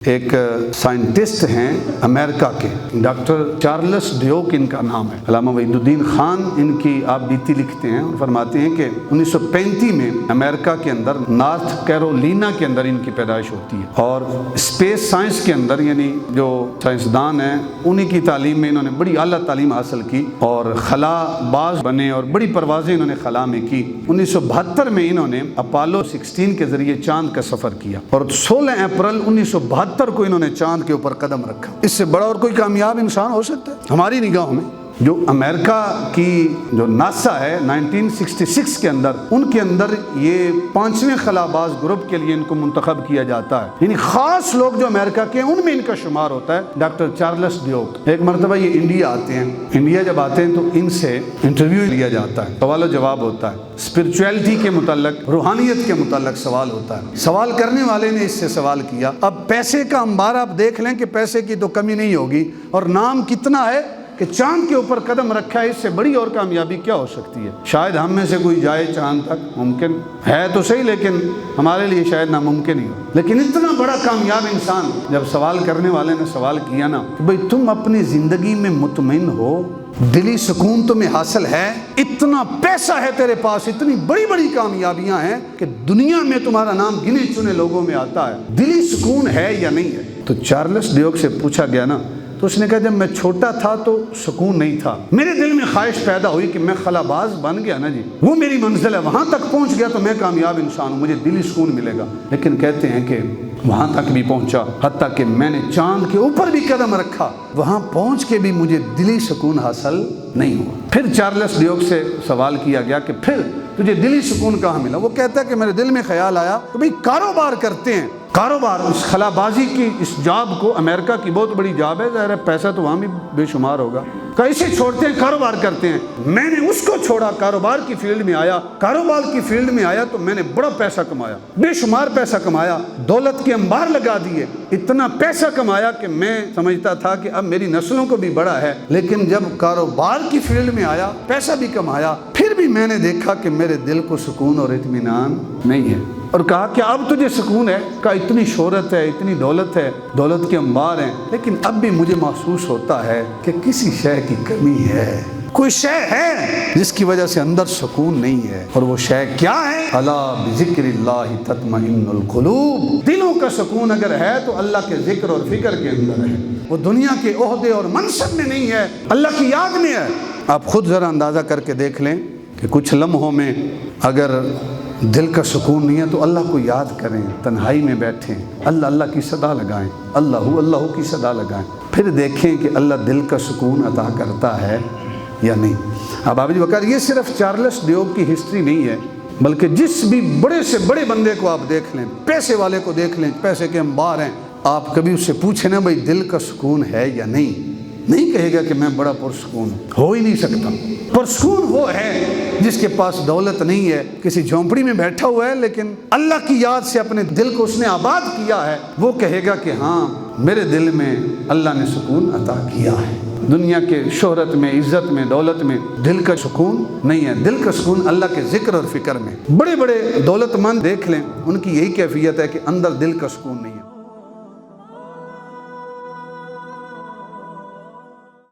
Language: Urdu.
ایک سائنٹسٹ ہیں امریکہ کے، ڈاکٹر چارلس ڈیوک ان کا نام ہے۔ علامہ وحید الدین خان ان کی آپ بیتی لکھتے ہیں اور فرماتے ہیں کہ 1935 میں امریکہ کے اندر نارتھ کیرولینا کے اندر ان کی پیدائش ہوتی ہے، اور اسپیس سائنس کے اندر یعنی جو سائنسدان ہیں انہی کی تعلیم میں انہوں نے بڑی اعلیٰ تعلیم حاصل کی اور خلا باز بنے اور بڑی پروازیں انہوں نے خلا میں کی۔ 1972 میں انہوں نے اپولو 16 کے ذریعے چاند کا سفر کیا اور 16 اپریل 1972 کو انہوں نے چاند کے اوپر قدم رکھا۔ اس سے بڑا اور کوئی کامیاب انسان ہو سکتا ہے ہماری نگاہوں میں؟ جو امریکہ کی جو ناسا ہے 1966 کے اندر، ان کے اندر یہ 5ویں خلا باز گروپ کے لیے ان کو منتخب کیا جاتا ہے، یعنی خاص لوگ جو امریکہ کے ان میں ان کا شمار ہوتا ہے ڈاکٹر چارلس ڈیوک۔ ایک مرتبہ یہ انڈیا آتے ہیں، انڈیا جب آتے ہیں تو ان سے انٹرویو لیا جاتا ہے، سوال و جواب ہوتا ہے، اسپرچویلٹی کے متعلق، روحانیت کے متعلق سوال ہوتا ہے۔ سوال کرنے والے نے اس سے سوال کیا، اب پیسے کا انبار آپ دیکھ لیں کہ پیسے کی تو کمی نہیں ہوگی، اور نام کتنا ہے کہ چاند کے اوپر قدم رکھا ہے، اس سے بڑی اور کامیابی کیا ہو سکتی ہے؟ شاید ہم میں سے کوئی جائے چاند تک، ممکن ہے تو صحیح لیکن ہمارے لیے شاید ناممکن ہی ہو۔ لیکن اتنا بڑا کامیاب انسان، جب سوال کرنے والے نے سوال کیا نا کہ بھئی تم اپنی زندگی میں مطمئن ہو، دلی سکون تمہیں حاصل ہے، اتنا پیسہ ہے تیرے پاس، اتنی بڑی بڑی کامیابیاں ہیں کہ دنیا میں تمہارا نام گنے چنے لوگوں میں آتا ہے، دلی سکون ہے یا نہیں ہے؟ تو چارلس ڈیوک سے پوچھا گیا نا تو اس نے کہا جب میں چھوٹا تھا تو سکون نہیں تھا، میرے دل میں خواہش پیدا ہوئی کہ میں خلا باز بن گیا نا جی، وہ میری منزل ہے، وہاں تک پہنچ گیا تو میں کامیاب انسان ہوں، مجھے دلی سکون ملے گا۔ لیکن کہتے ہیں کہ وہاں تک بھی پہنچا، حتیٰ کہ میں نے چاند کے اوپر بھی قدم رکھا، وہاں پہنچ کے بھی مجھے دلی سکون حاصل نہیں ہوا۔ پھر چارلس ڈیوک سے سوال کیا گیا کہ پھر تجھے دلی سکون کہاں ملا؟ وہ کہتا ہے کہ میرے دل میں خیال آیا کہ بھئی کاروبار کرتے ہیں، کاروبار، اس خلا بازی کی اس جاب کو، امریکہ کی بہت بڑی جاب ہے، ظاہر ہے پیسہ تو وہاں بھی بے شمار ہوگا، کہ اسے چھوڑتے ہیں کاروبار کرتے ہیں۔ میں نے اس کو چھوڑا، کاروبار کی فیلڈ میں آیا، کاروبار کی فیلڈ میں آیا تو میں نے بڑا پیسہ کمایا، بے شمار پیسہ کمایا، دولت کے انبار لگا دیے، اتنا پیسہ کمایا کہ میں سمجھتا تھا کہ اب میری نسلوں کو بھی بڑا ہے۔ لیکن جب کاروبار کی فیلڈ میں آیا، پیسہ بھی کمایا، پھر بھی میں نے دیکھا کہ میرے دل کو سکون اور اطمینان نہیں ہے۔ اور کہا کہ اب تجھے سکون ہے؟ کہا اتنی شہرت ہے، اتنی دولت ہے، دولت کے انبار ہیں، لیکن اب بھی مجھے محسوس ہوتا ہے کہ کسی شے کی کمی ہے، کوئی شے ہے جس کی وجہ سے اندر سکون نہیں ہے، اور وہ شے کیا ہے؟ الا بذکر اللہ تطمئن القلوب، دلوں کا سکون اگر ہے تو اللہ کے ذکر اور فکر کے اندر ہے، وہ دنیا کے عہدے اور منصب میں نہیں ہے، اللہ کی یاد میں ہے۔ آپ خود ذرا اندازہ کر کے دیکھ لیں کہ کچھ لمحوں میں اگر دل کا سکون نہیں ہے تو اللہ کو یاد کریں، تنہائی میں بیٹھیں، اللہ اللہ کی صدا لگائیں، اللہ اللہ کی صدا لگائیں، پھر دیکھیں کہ اللہ دل کا سکون عطا کرتا ہے یا نہیں۔ اب آپ وقار یہ صرف چارلس ڈیوک کی ہسٹری نہیں ہے، بلکہ جس بھی بڑے سے بڑے بندے کو آپ دیکھ لیں، پیسے والے کو دیکھ لیں، پیسے کے انبار ہیں، آپ کبھی اس سے پوچھیں نا بھائی دل کا سکون ہے یا نہیں کہے گا کہ میں بڑا پرسکون ہوں، ہو ہی نہیں سکتا۔ پرسکون وہ ہے جس کے پاس دولت نہیں ہے، کسی جھونپڑی میں بیٹھا ہوا ہے لیکن اللہ کی یاد سے اپنے دل کو اس نے آباد کیا ہے، وہ کہے گا کہ ہاں میرے دل میں اللہ نے سکون عطا کیا ہے۔ دنیا کے شہرت میں، عزت میں، دولت میں دل کا سکون نہیں ہے، دل کا سکون اللہ کے ذکر اور فکر میں۔ بڑے بڑے دولت مند دیکھ لیں، ان کی یہی کیفیت ہے کہ اندر دل کا سکون نہیں۔